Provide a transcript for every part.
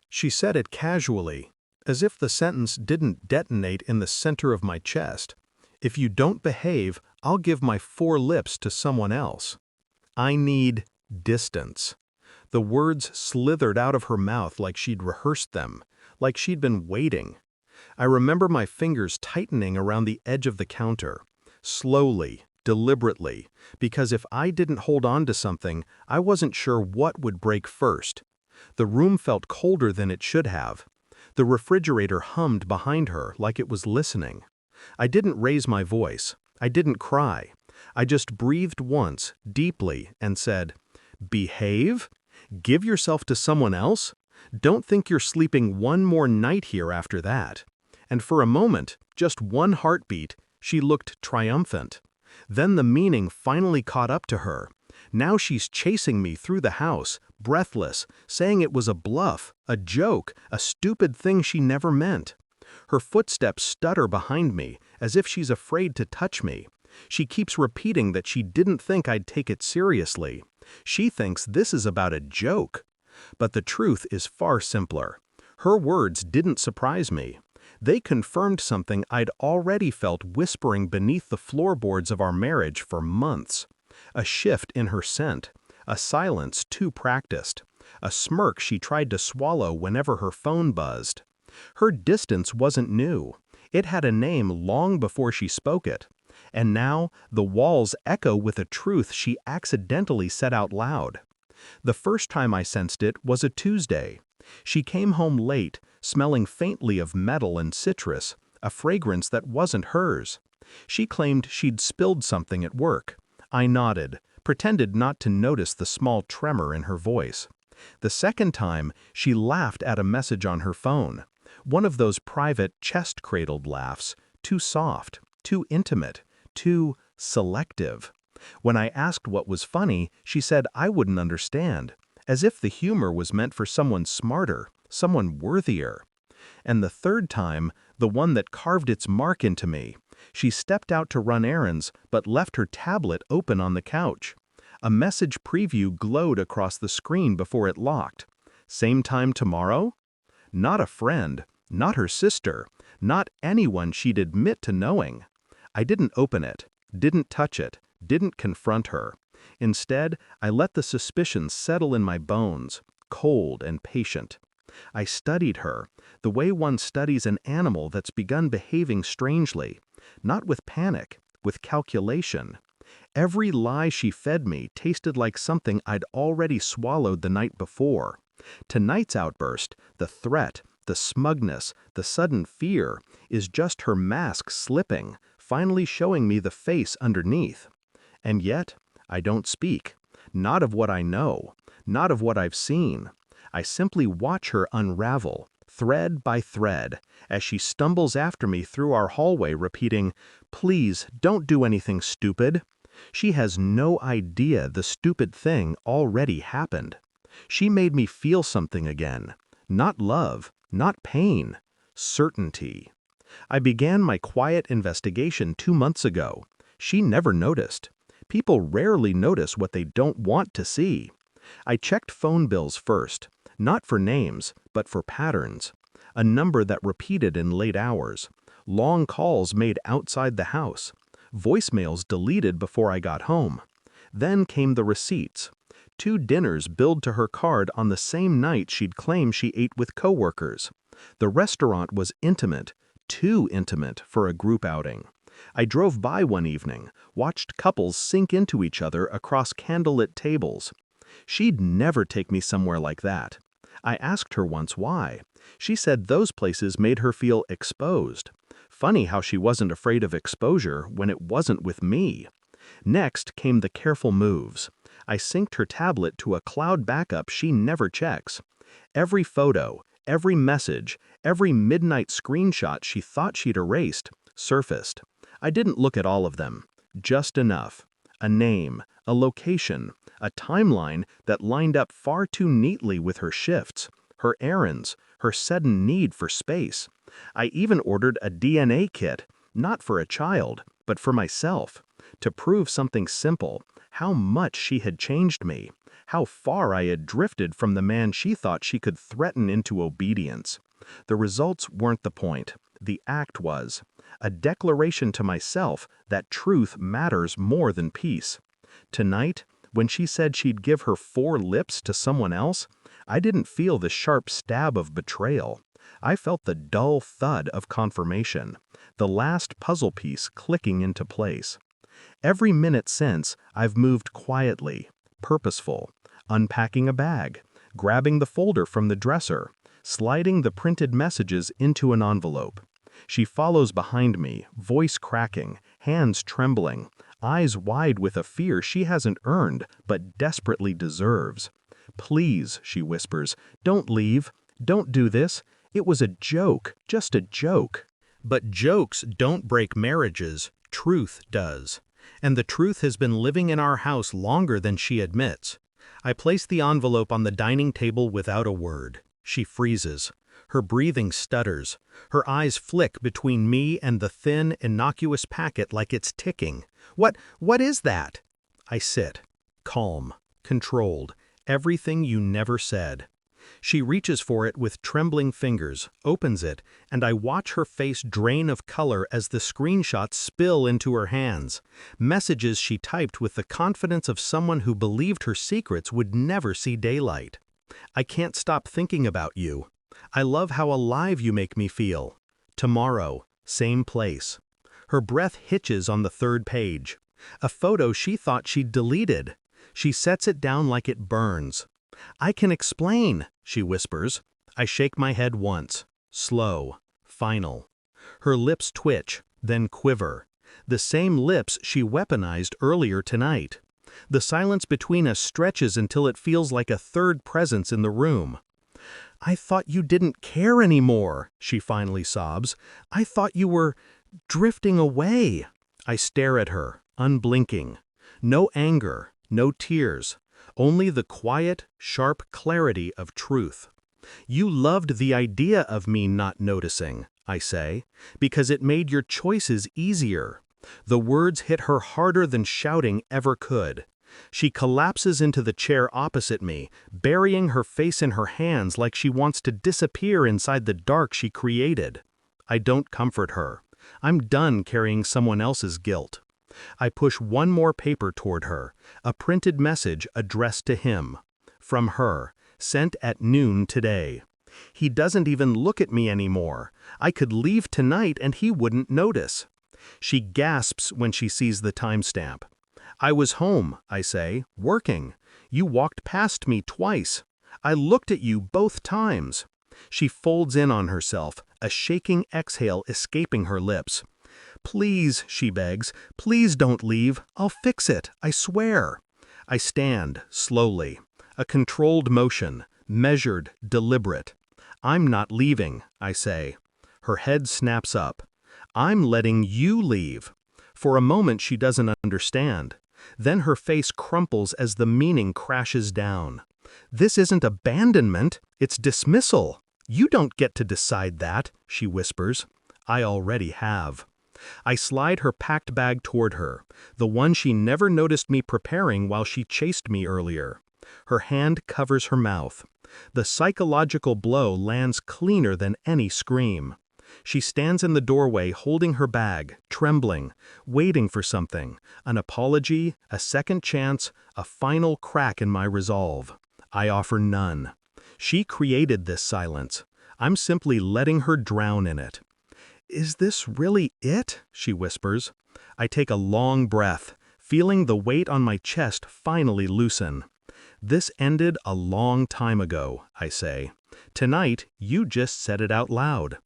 She said it casually, as if the sentence didn't detonate in the center of my chest. If you don't behave, I'll give my 4 lips to someone else. I need distance. The words slithered out of her mouth like she'd rehearsed them, like she'd been waiting. I remember my fingers tightening around the edge of the counter, slowly, deliberately, because if I didn't hold on to something, I wasn't sure what would break first. The room felt colder than it should have. The refrigerator hummed behind her like it was listening. I didn't raise my voice. I didn't cry. I just breathed once, deeply, and said, "Behave? Give yourself to someone else? Don't think you're sleeping one more night here after that." And for a moment, just one heartbeat, she looked triumphant. Then the meaning finally caught up to her. Now she's chasing me through the house, breathless, saying it was a bluff, a joke, a stupid thing she never meant. Her footsteps stutter behind me, as if she's afraid to touch me. She keeps repeating that she didn't think I'd take it seriously. She thinks this is about a joke. But the truth is far simpler. Her words didn't surprise me. They confirmed something I'd already felt whispering beneath the floorboards of our marriage for months. A shift in her scent, a silence too practiced, a smirk she tried to swallow whenever her phone buzzed. Her distance wasn't new. It had a name long before she spoke it. And now, the walls echo with a truth she accidentally said out loud. The first time I sensed it was a Tuesday. She came home late, smelling faintly of metal and citrus, a fragrance that wasn't hers. She claimed she'd spilled something at work. I nodded, pretended not to notice the small tremor in her voice. The second time, she laughed at a message on her phone. One of those private, chest-cradled laughs, too soft, too intimate, too selective. When I asked what was funny, she said I wouldn't understand, as if the humor was meant for someone smarter, someone worthier. And the third time, the one that carved its mark into me, she stepped out to run errands but left her tablet open on the couch. A message preview glowed across the screen before it locked. Same time tomorrow? Not a friend, not her sister, not anyone she'd admit to knowing. I didn't open it, didn't touch it, didn't confront her. Instead, I let the suspicions settle in my bones, cold and patient. I studied her, the way one studies an animal that's begun behaving strangely, not with panic, with calculation. Every lie she fed me tasted like something I'd already swallowed the night before. Tonight's outburst, the threat, the smugness, the sudden fear, is just her mask slipping, finally showing me the face underneath. And yet, I don't speak. Not of what I know, not of what I've seen. I simply watch her unravel, thread by thread, as she stumbles after me through our hallway repeating, "Please, don't do anything stupid." She has no idea the stupid thing already happened. She made me feel something again. Not love, not pain, certainty. I began my quiet investigation 2 months ago. She never noticed. People rarely notice what they don't want to see. I checked phone bills first, not for names, but for patterns. A number that repeated in late hours. Long calls made outside the house. Voicemails deleted before I got home. Then came the receipts. 2 dinners billed to her card on the same night she'd claimed she ate with coworkers. The restaurant was intimate, too intimate for a group outing. I drove by one evening, watched couples sink into each other across candlelit tables. She'd never take me somewhere like that. I asked her once why. She said those places made her feel exposed. Funny how she wasn't afraid of exposure when it wasn't with me. Next came the careful moves. I synced her tablet to a cloud backup she never checks. Every photo, every message, every midnight screenshot she thought she'd erased surfaced. I didn't look at all of them, just enough. A name, a location, a timeline that lined up far too neatly with her shifts, her errands, her sudden need for space. I even ordered a DNA kit, not for a child, but for myself. to prove something simple: how much she had changed me, how far I had drifted from the man she thought she could threaten into obedience. The results weren't the point. The act was a declaration to myself that truth matters more than peace. Tonight, when she said she'd give her 4 lips to someone else, I didn't feel the sharp stab of betrayal. I felt the dull thud of confirmation, the last puzzle piece clicking into place. Every minute since, I've moved quietly, purposeful, unpacking a bag, grabbing the folder from the dresser, sliding the printed messages into an envelope. She follows behind me, voice cracking, hands trembling, eyes wide with a fear she hasn't earned but desperately deserves. "Please," she whispers, "don't leave. Don't do this. It was a joke, just a joke." But jokes don't break marriages, truth does. And the truth has been living in our house longer than she admits. I place the envelope on the dining table without a word. She freezes. Her breathing stutters. Her eyes flick between me and the thin, innocuous packet like it's ticking. What is that?" I sit, calm, controlled, everything you never said. She reaches for it with trembling fingers, opens it, and I watch her face drain of color as the screenshots spill into her hands. Messages she typed with the confidence of someone who believed her secrets would never see daylight. "I can't stop thinking about you. I love how alive you make me feel. Tomorrow, same place." Her breath hitches on the 3rd page. A photo she thought she'd deleted. She sets it down like it burns. "I can explain," she whispers. I shake my head once. Slow. Final. Her lips twitch, then quiver. The same lips she weaponized earlier tonight. The silence between us stretches until it feels like a third presence in the room. "I thought you didn't care anymore," she finally sobs. "I thought you were drifting away." I stare at her, unblinking. No anger, no tears, only the quiet, sharp clarity of truth. "You loved the idea of me not noticing," I say, "because it made your choices easier." The words hit her harder than shouting ever could. She collapses into the chair opposite me, burying her face in her hands like she wants to disappear inside the dark she created. I don't comfort her. I'm done carrying someone else's guilt. I push one more paper toward her, a printed message addressed to him. From her, sent at noon today. He doesn't even look at me anymore. I could leave tonight and he wouldn't notice. She gasps when she sees the timestamp. "I was home," I say, "working. You walked past me twice. I looked at you both times." She folds in on herself, a shaking exhale escaping her lips. "Please," she begs, "please don't leave. I'll fix it, I swear." I stand, slowly. A controlled motion, measured, deliberate. "I'm not leaving," I say. Her head snaps up. "I'm letting you leave." For a moment she doesn't understand. Then her face crumples as the meaning crashes down. "This isn't abandonment, it's dismissal. You don't get to decide that," she whispers. I already have. I slide her packed bag toward her, the one she never noticed me preparing while she chased me earlier. Her hand covers her mouth. The psychological blow lands cleaner than any scream. She stands in the doorway holding her bag, trembling, waiting for something, an apology, a second chance, a final crack in my resolve. I offer none. She created this silence. I'm simply letting her drown in it. "Is this really it?" she whispers. I take a long breath, feeling the weight on my chest finally loosen. "This ended a long time ago," I say. "Tonight, you just said it out loud."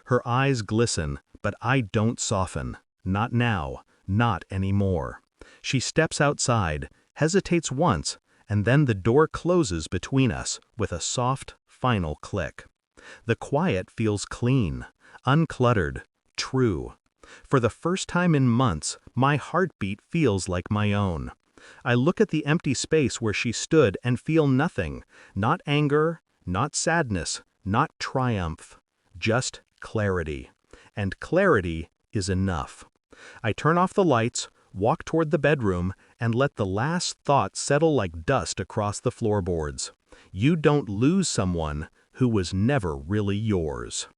Her eyes glisten, but I don't soften. Not now, not anymore. She steps outside, hesitates once, and then the door closes between us with a soft, final click. The quiet feels clean, uncluttered, true. For the first time in months, my heartbeat feels like my own. I look at the empty space where she stood and feel nothing, not anger, not sadness, not triumph, just clarity. And clarity is enough. I turn off the lights, walk toward the bedroom, and let the last thought settle like dust across the floorboards. You don't lose someone who was never really yours.